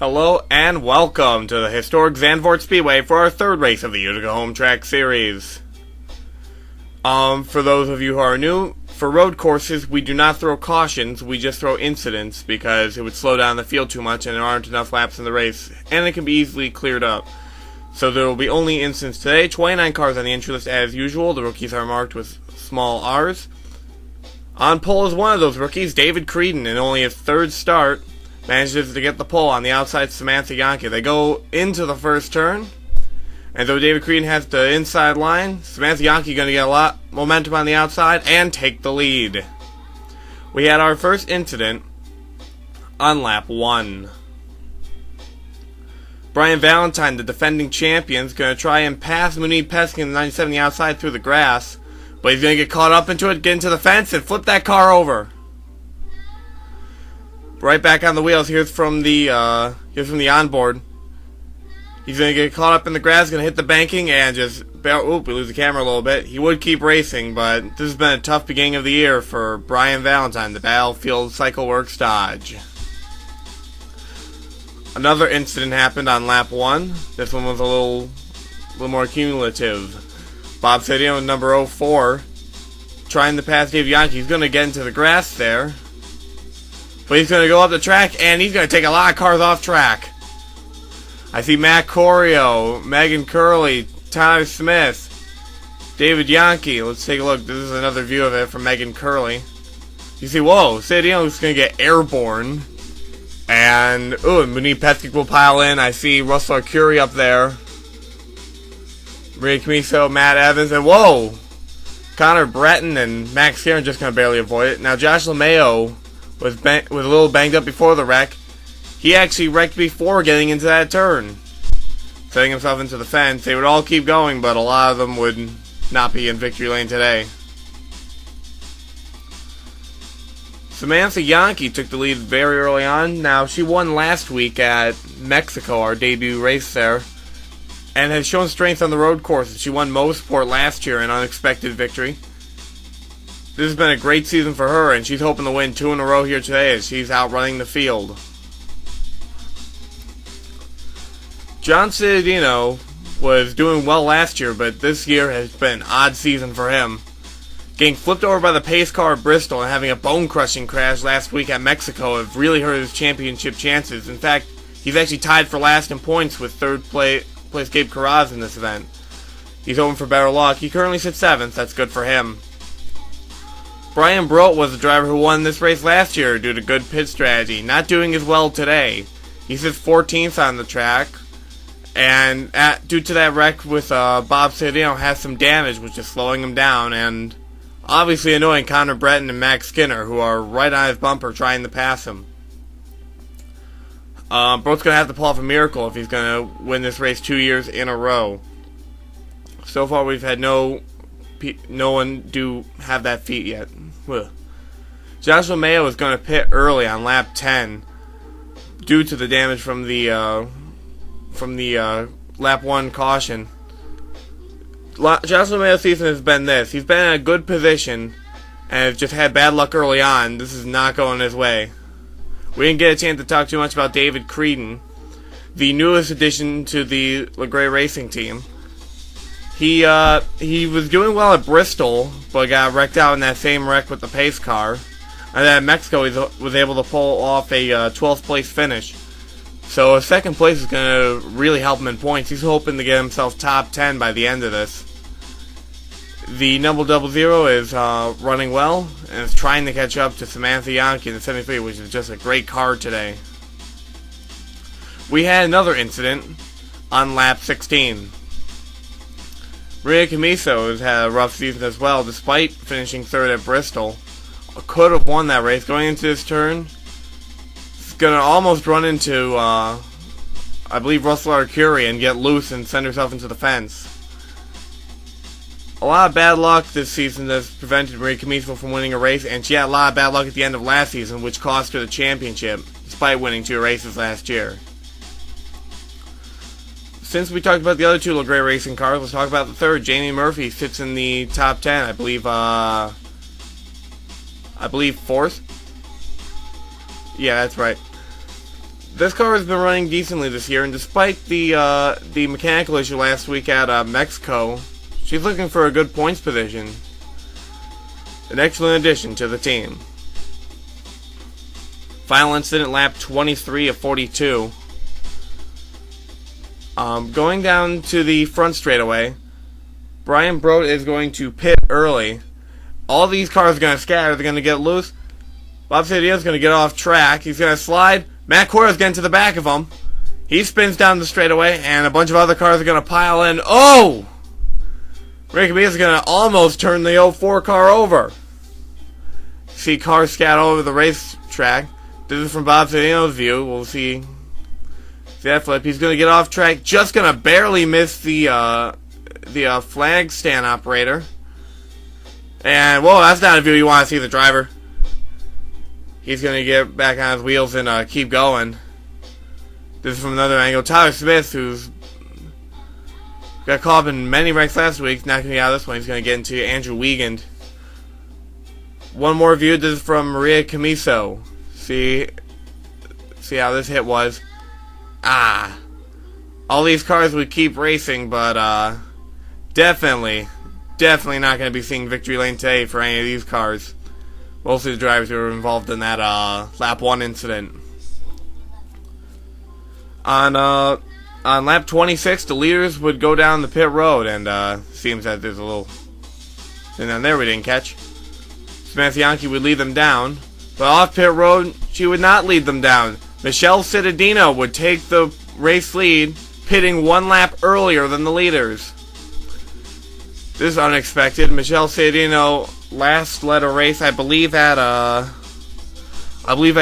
Hello and welcome to the historic Zandvoort Speedway for our third race of the Utica Home Track Series. For those of you who are new, for road courses we do not throw cautions, we just throw incidents because it would slow down the field too much and there aren't enough laps in the race, and it can be easily cleared up. So there will be only incidents today. 29 cars on the entry list as usual. The rookies are marked with small R's. On pole is one of those rookies, David Credon, in only his third start. Manages to get the pole on the outside, Samantha Yahnke. They go into the first turn, and though David Credon has the inside line, Samantha Yahnke going to get a lot of momentum on the outside and take the lead. We had our first incident on lap 1. Brian Valentine, the defending champion, is going to try and pass Meaghan Curley in the 97 on the outside through the grass, but he's going to get caught up into it, get into the fence, and flip that car over. Right back on the wheels. Here's from the onboard. He's gonna get caught up in the grass, gonna hit the banking, and just we lose the camera a little bit. He would keep racing, but this has been a tough beginning of the year for Brian Valentine, the Battlefield Cycle Works Dodge. Another incident happened on lap 1. This one was a little more cumulative. Bob Cittadino, number 04, trying to pass David Yahnke. He's gonna get into the grass there. But he's going to go up the track, and he's going to take a lot of cars off track. I see Matt Corio, Meaghan Curley, Tyler Smith, David Yahnke. Let's take a look. This is another view of it from Meaghan Curley. You see, whoa, Cittadino's going to get airborne. And, Meaghan Curley will pile in. I see Russell Curie up there. Maria Camiso, Matt Evans, and whoa! Connor Breton and Max Kieran just going to barely avoid it. Now, Josh Lomeo was a little banged up before the wreck. He actually wrecked before getting into that turn, setting himself into the fence. They would all keep going, but a lot of them would not be in victory lane today. Samantha Yahnke took the lead very early on. Now, she won last week at Mexico, our debut race there, and has shown strength on the road courses. She won Mosport last year, an unexpected victory. This has been a great season for her, and she's hoping to win 2 in a row here today as she's outrunning the field. John Cittadino was doing well last year, but this year has been an odd season for him. Getting flipped over by the pace car at Bristol and having a bone-crushing crash last week at Mexico have really hurt his championship chances. In fact, he's actually tied for last in points with third place Gabe Carraz in this event. He's hoping for better luck. He currently sits 7th. That's good for him. Brian Broat was the driver who won this race last year due to good pit strategy. Not doing as well today. He sits 14th on the track, and due to that wreck with Bob Cittadino, has some damage, which is slowing him down, and obviously annoying Connor Breton and Max Skinner, who are right on his bumper trying to pass him. Broat's going to have to pull off a miracle if he's going to win this race 2 years in a row. So far we've had no one do have that feat yet. Ugh. Josh Lomeo is going to pit early on lap 10 due to the damage from the lap 1 caution. Josh Lomeo's season has been this. He's been in a good position and has just had bad luck early on. This is not going his way. We didn't get a chance to talk too much about David Credon, the newest addition to the LeGray Racing team. He was doing well at Bristol, but got wrecked out in that same wreck with the pace car. And then at Mexico, he was able to pull off a 12th place finish. So a second place is going to really help him in points. He's hoping to get himself top 10 by the end of this. The number 00 is running well and is trying to catch up to Samantha Yahnke in the 73, which is just a great car today. We had another incident on lap 16. Maria Camiso has had a rough season as well, despite finishing 3rd at Bristol. Could have won that race. Going into this turn, he's going to almost run into, I believe, Russell Curie and get loose and send herself into the fence. A lot of bad luck this season has prevented Maria Camiso from winning a race, and she had a lot of bad luck at the end of last season, which cost her the championship, despite winning 2 races last year. Since we talked about the other 2 LeGray Racing cars, let's talk about the third. Jamie Murphy sits in the top 10. I believe 4th. Yeah, that's right. this car has been running decently this year, and despite the mechanical issue last week at Mexico, she's looking for a good points position. An excellent addition to the team. Final incident, lap 23 of 42. Going down to the front straightaway, Brian Broat is going to pit early. All these cars are going to scatter. They're going to get loose. Bob Cittadino is going to get off track. He's going to slide. Matt Cora's getting to the back of him. He spins down the straightaway, and a bunch of other cars are going to pile in. Oh! Ricky B is going to almost turn the 04 car over. See cars scat all over the racetrack. This is from Bob Cittadino's view. We'll see that flip. He's going to get off track. Just going to barely miss the flag stand operator. And, whoa, that's not a view you want to see the driver. He's going to get back on his wheels and keep going. This is from another angle. Tyler Smith, who's got caught up in many wrecks last week, not going to be out of this one. He's going to get into Andrew Wiegand. One more view. This is from Maria Camiso. See how this hit was. All these cars would keep racing, but definitely not going to be seeing victory lane today for any of these cars. Most of the drivers who were involved in that lap 1 incident. On lap 26, the leaders would go down the pit road, and seems that there's a little thing down there we didn't catch. Samantha Yahnke would lead them down, but off pit road, she would not lead them down. Michele Cittadino would take the race lead, pitting 1 lap earlier than the leaders. This is unexpected. Michele Cittadino last led a race, I believe at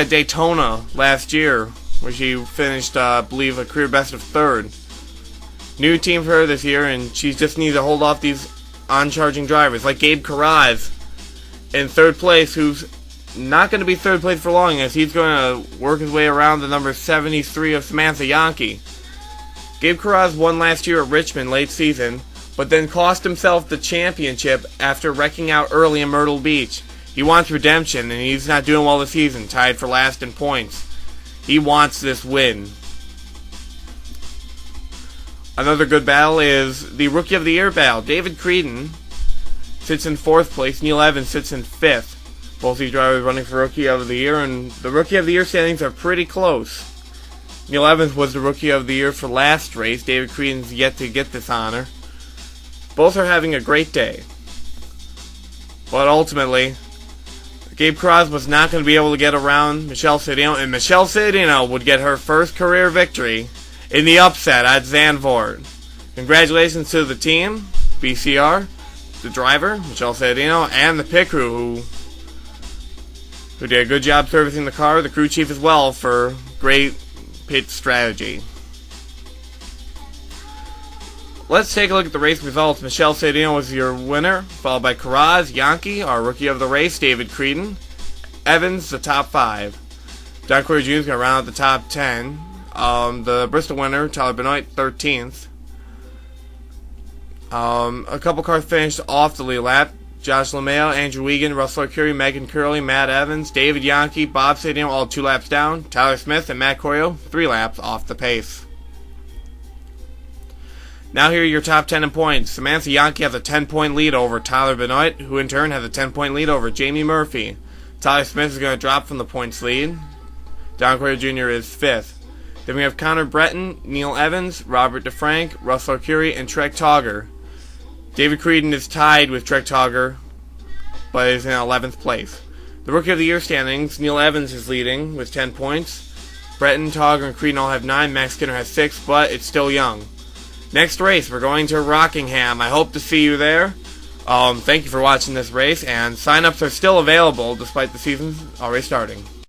Daytona last year, where she finished, I believe, a career best of 3rd. New team for her this year, and she just needs to hold off these on-charging drivers, like Gabe Carraz in 3rd place, who's not going to be 3rd place for long, as he's going to work his way around the number 73 of Samantha Yahnke. Gabe Carraz won last year at Richmond late season, but then cost himself the championship after wrecking out early in Myrtle Beach. He wants redemption, and he's not doing well this season, tied for last in points. He wants this win. Another good battle is the Rookie of the Year battle. David Credon sits in 4th place. Neil Evans sits in 5th. Both these drivers running for Rookie of the Year, and the Rookie of the Year standings are pretty close. Neil Evans was the Rookie of the Year for last race. David Credon's yet to get this honor. Both are having a great day. But ultimately, Gabe Carraz was not going to be able to get around Michele Cittadino, and Michele Cittadino would get her first career victory in the upset at Zandvoort. Congratulations to the team, BCR, the driver, Michele Cittadino, and the pit crew who did a good job servicing the car, the crew chief as well, for great pit strategy. Let's take a look at the race results. Michele Cittadino was your winner, followed by Carraz, Yahnke, our rookie of the race, David Credon, Evans, the top 5. Don Corey Jr. is going to round out the top 10. The Bristol winner, Tyler Benoit, 13th. A couple cars finished off the lead lap. Josh Lomeo, Andrew Wiegand, Russell Curry, Meaghan Curley, Matt Evans, David Yahnke, Bob Cittadino, all 2 laps down. Tyler Smith and Matt Corio, 3 laps off the pace. Now here are your top 10 in points. Samantha Yahnke has a 10-point lead over Tyler Benoit, who in turn has a 10-point lead over Jamie Murphy. Tyler Smith is going to drop from the points lead. Don Corio Jr. is 5th. Then we have Connor Breton, Neil Evans, Robert DeFrank, Russell Curie, and Trek Togger. David Credon is tied with Trek Togger, but is in 11th place. The Rookie of the Year standings, Neil Evans is leading with 10 points. Breton, Togger, and Credon all have 9. Max Skinner has 6, but it's still young. Next race, we're going to Rockingham. I hope to see you there. Thank you for watching this race, and sign-ups are still available despite the season already starting.